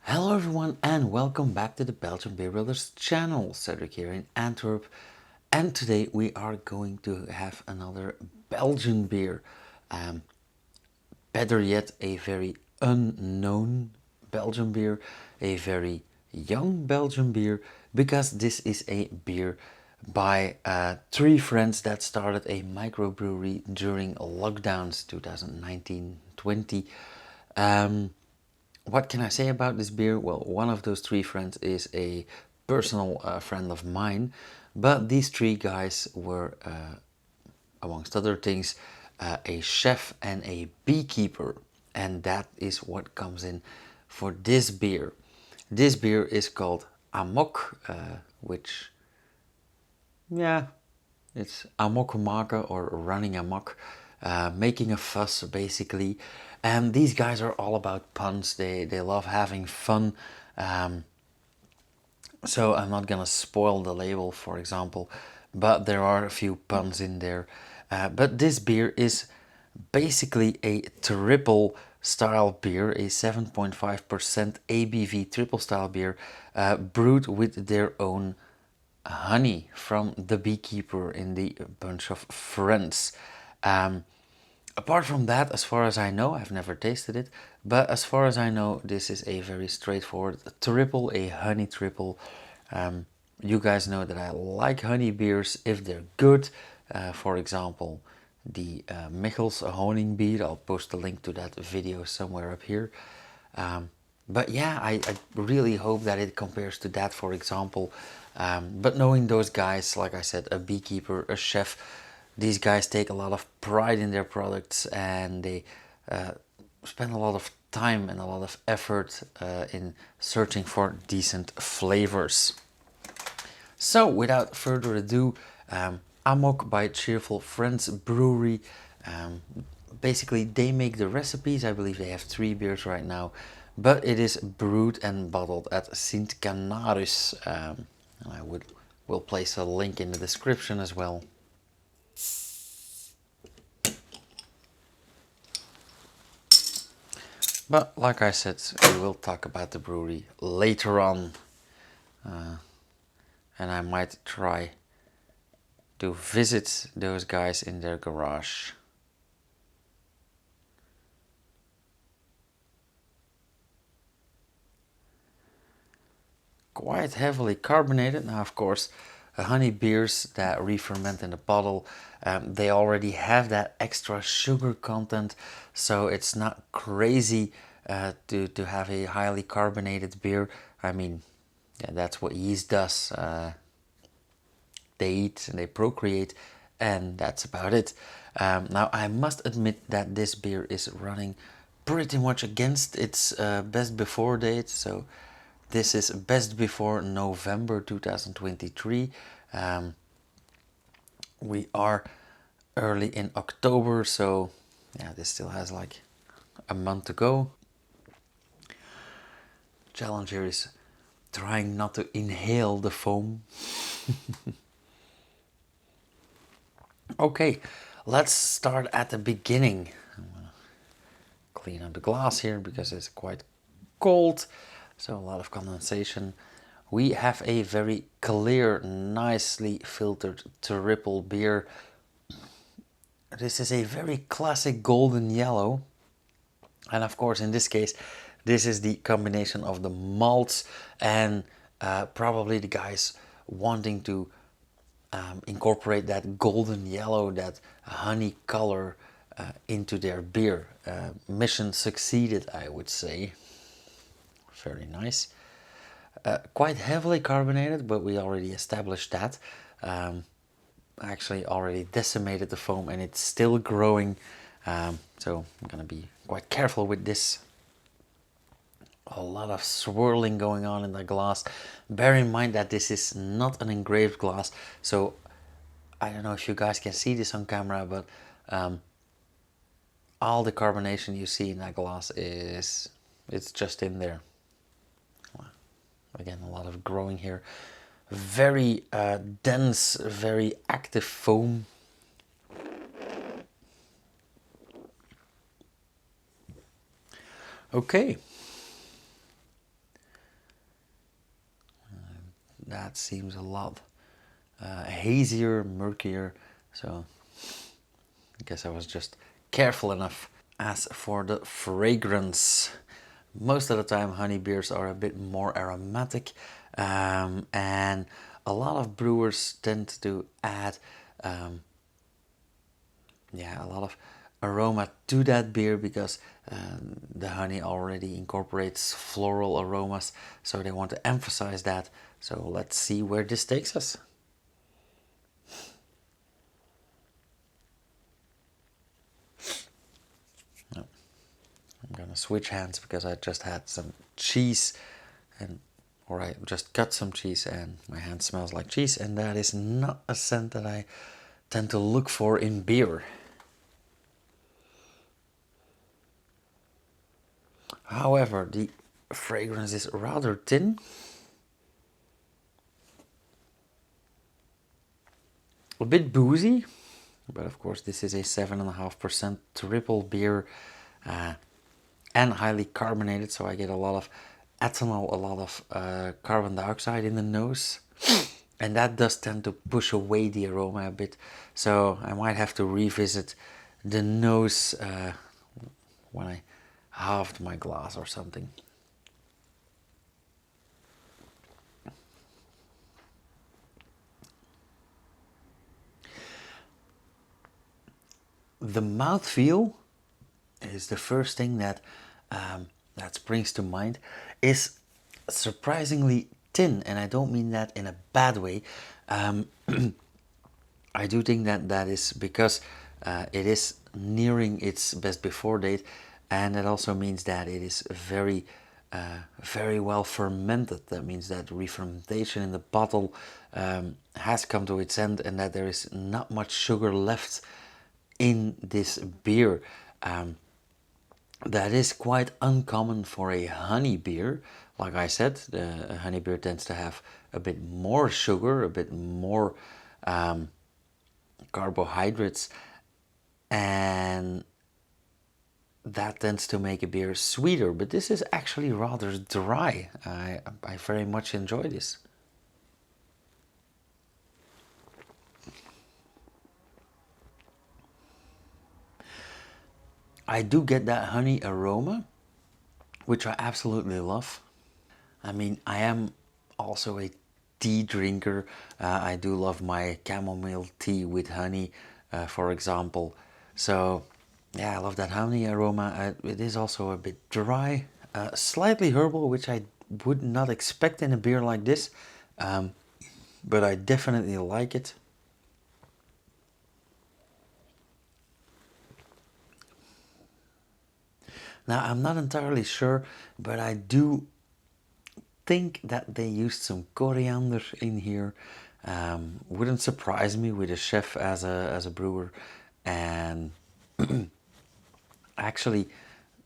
Hello everyone and welcome back to the Belgian Beer Brothers channel. Cedric here in Antwerp, and today we are going to have another Belgian beer. Better yet, a very unknown Belgian beer, a very young Belgian beer, because this is a beer by three friends that started a microbrewery during lockdowns 2019-20. What can I say about this beer? Well, one of those three friends is a personal friend of mine, but these three guys were, amongst other things, a chef and a beekeeper, and that is what comes in for this beer. This beer is called Amok, which, yeah, it's amok maken or running amok, making a fuss basically. And these guys are all about puns. They love having fun. So I'm not gonna spoil the label, for example, but there are a few puns in there. But this beer is basically a triple style beer, a 7.5% ABV triple style beer, brewed with their own honey from the beekeeper in the bunch of friends. Apart from that, as far as I know, I've never tasted it, but as far as I know, this is a very straightforward triple, a honey triple. You guys know that I like honey beers if they're good. For example, the Michels Honing beer. I'll post a link to that video somewhere up here. But yeah, I really hope that it compares to that, for example. But knowing those guys, like I said, a beekeeper, a chef, these guys take a lot of pride in their products, and they spend a lot of time and a lot of effort in searching for decent flavors. So without further ado, Amok by Cheerful Friends Brewery. Basically, they make the recipes. I believe they have 3 beers right now, but it is brewed and bottled at Sint Canaris. And I will place a link in the description as well. But like I said, we will talk about the brewery later on, and I might try to visit those guys in their garage. Quite heavily carbonated. Now, of course, honey beers that re-ferment in the bottle, they already have that extra sugar content, so it's not crazy to have a highly carbonated beer. I mean, yeah, that's what yeast does. They eat and they procreate, and that's about it. Now, I must admit that this beer is running pretty much against its best before date. So this is best before November 2023. We are early in October, so yeah, this still has like a month to go. Challenge here is trying not to inhale the foam. Okay, let's start at the beginning. I'm gonna clean up the glass here because it's quite cold, so a lot of condensation. We have a very clear, nicely filtered triple beer. This is a very classic golden yellow, and of course in this case this is the combination of the malts and probably the guys wanting to incorporate that golden yellow, that honey color into their beer. Mission succeeded, I would say. Very nice. Quite heavily carbonated, but we already established that. Actually already decimated the foam and it's still growing. So I'm gonna be quite careful with this. A lot of swirling going on in the glass. Bear in mind that this is not an engraved glass, so I don't know if you guys can see this on camera, but all the carbonation you see in that glass it's just in there. Again, a lot of growing here. Very dense, very active foam. Okay. that seems a lot hazier, murkier. So I guess I was just careful enough. As for the fragrance, most of the time honey beers are a bit more aromatic, and a lot of brewers tend to add a lot of aroma to that beer because the honey already incorporates floral aromas, so they want to emphasize that. So let's see where this takes us. I'm gonna switch hands because I just had some cheese, or I just cut some cheese and my hand smells like cheese, and that is not a scent that I tend to look for in beer. However, the fragrance is rather thin. A bit boozy, but of course this is a 7.5% triple beer, and highly carbonated, so I get a lot of ethanol, a lot of carbon dioxide in the nose, and that does tend to push away the aroma a bit, so I might have to revisit the nose when I halved my glass or something. The mouthfeel is the first thing that springs to mind. Is surprisingly thin, and I don't mean that in a bad way. I do think that that is because it is nearing its best before date, and it also means that it is very well fermented. That means that re-fermentation in the bottle has come to its end, and that there is not much sugar left in this beer. That is quite uncommon for a honey beer. Like I said, the honey beer tends to have a bit more sugar, a bit more carbohydrates, and that tends to make a beer sweeter. But this is actually rather dry. I very much enjoy this. I do get that honey aroma, which I absolutely love. I mean, I am also a tea drinker. I do love my chamomile tea with honey, for example. So, yeah, I love that honey aroma. It is also a bit dry, slightly herbal, which I would not expect in a beer like this, but I definitely like it. Now, I'm not entirely sure, but I do think that they used some coriander in here. Wouldn't surprise me with a chef as a brewer, and actually,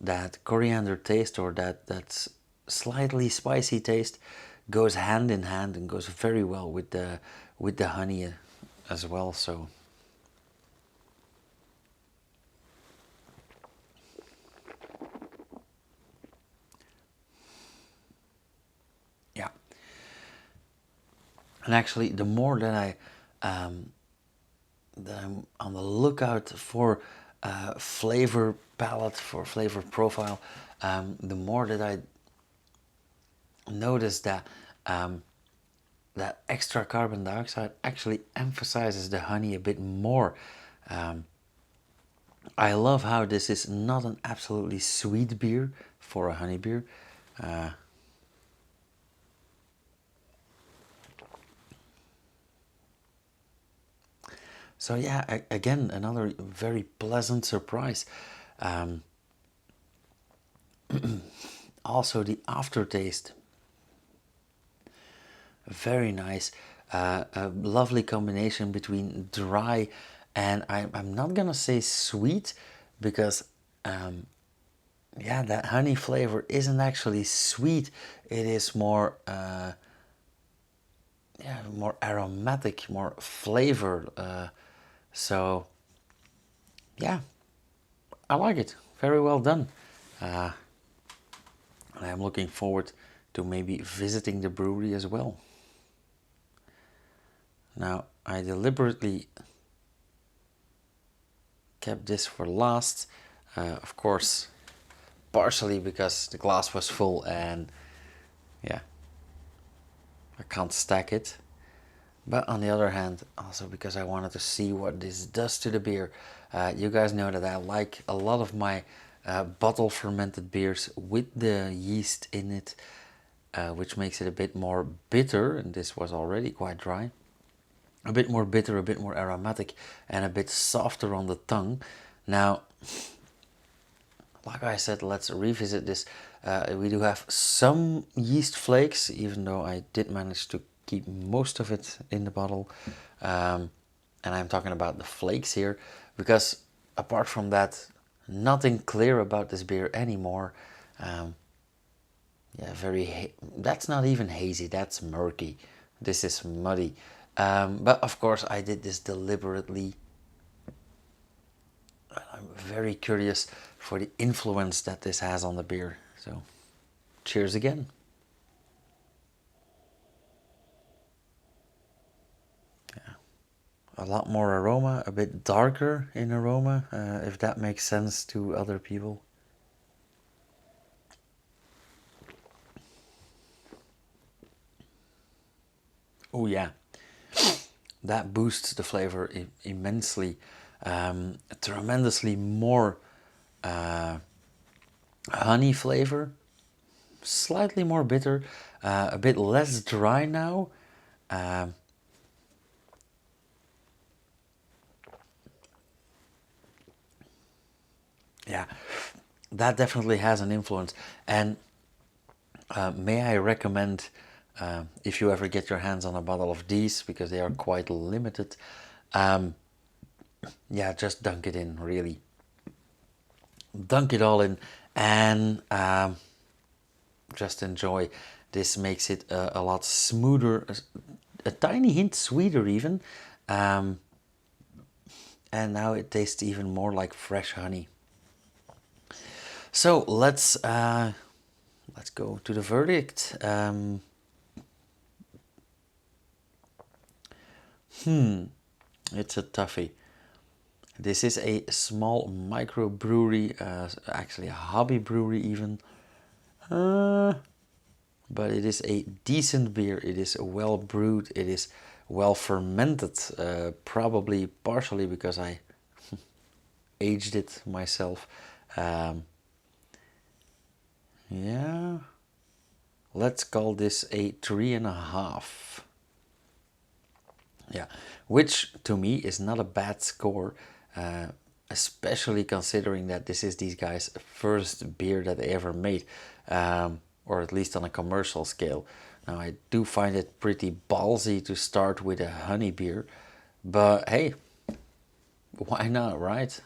that coriander taste, or that slightly spicy taste, goes hand in hand and goes very well with the honey as well. So yeah, and actually, the more that I'm on the lookout for flavor palette, for flavor profile, the more that I notice that that extra carbon dioxide actually emphasizes the honey a bit more. I love how this is not an absolutely sweet beer for a honey beer. So yeah, again, another very pleasant surprise. Um, Also, the aftertaste, very nice. A lovely combination between dry and I'm not gonna say sweet, because yeah, that honey flavor isn't actually sweet. It is more yeah, more aromatic, more flavored. So yeah, I like it. Very well done. And I'm looking forward to maybe visiting the brewery as well. Now, I deliberately kept this for last, of course, partially because the glass was full and yeah, I can't stack it. But on the other hand, also because I wanted to see what this does to the beer. You guys know that I like a lot of my bottle fermented beers with the yeast in it, which makes it a bit more bitter, and this was already quite dry. A bit more bitter, a bit more aromatic, and a bit softer on the tongue. Now, like I said, let's revisit this. We do have some yeast flakes, even though I did manage to keep most of it in the bottle. And I'm talking about the flakes here, because apart from that, nothing clear about this beer anymore. Yeah, that's not even hazy, that's murky. This is muddy. But of course I did this deliberately. I'm very curious for the influence that this has on the beer. So, cheers again. Yeah. A lot more aroma, a bit darker in aroma, if that makes sense to other people. Oh yeah, that boosts the flavor immensely. Tremendously more honey flavor, slightly more bitter, a bit less dry now. Yeah, that definitely has an influence. And may I recommend, if you ever get your hands on a bottle of these, because they are quite limited, yeah, just dunk it in, really. Dunk it all in and just enjoy. This makes it a lot smoother, a tiny hint sweeter even. And now it tastes even more like fresh honey. So let's go to the verdict. It's a toughie. This is a small microbrewery, actually a hobby brewery even. But it is a decent beer. It is well brewed. It is well fermented, probably partially because I aged it myself. Yeah, let's call this a 3.5. Yeah, which to me is not a bad score, especially considering that this is these guys' first beer that they ever made, or at least on a commercial scale. Now, I do find it pretty ballsy to start with a honey beer, but hey, why not, right?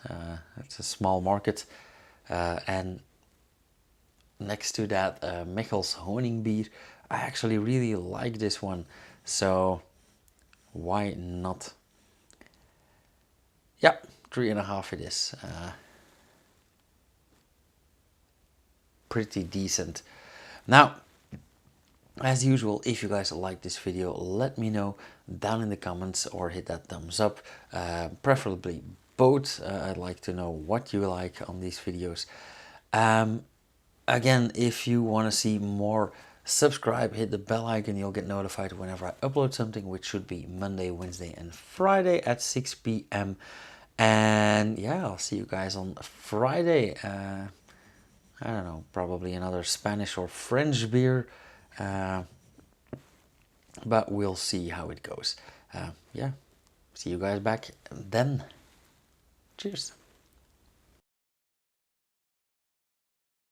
It's a small market, and next to that, Michel's Honingbier, I actually really like this one, so why not? Yeah, 3.5 it is. Pretty decent. Now, as usual, if you guys like this video, let me know down in the comments or hit that thumbs up, preferably both. I'd like to know what you like on these videos. Again, if you want to see more, subscribe, hit the bell icon, you'll get notified whenever I upload something, which should be Monday, Wednesday and Friday at 6 p.m. And yeah, I'll see you guys on Friday. I don't know, probably another Spanish or French beer, but we'll see how it goes. Yeah, see you guys back then. Cheers.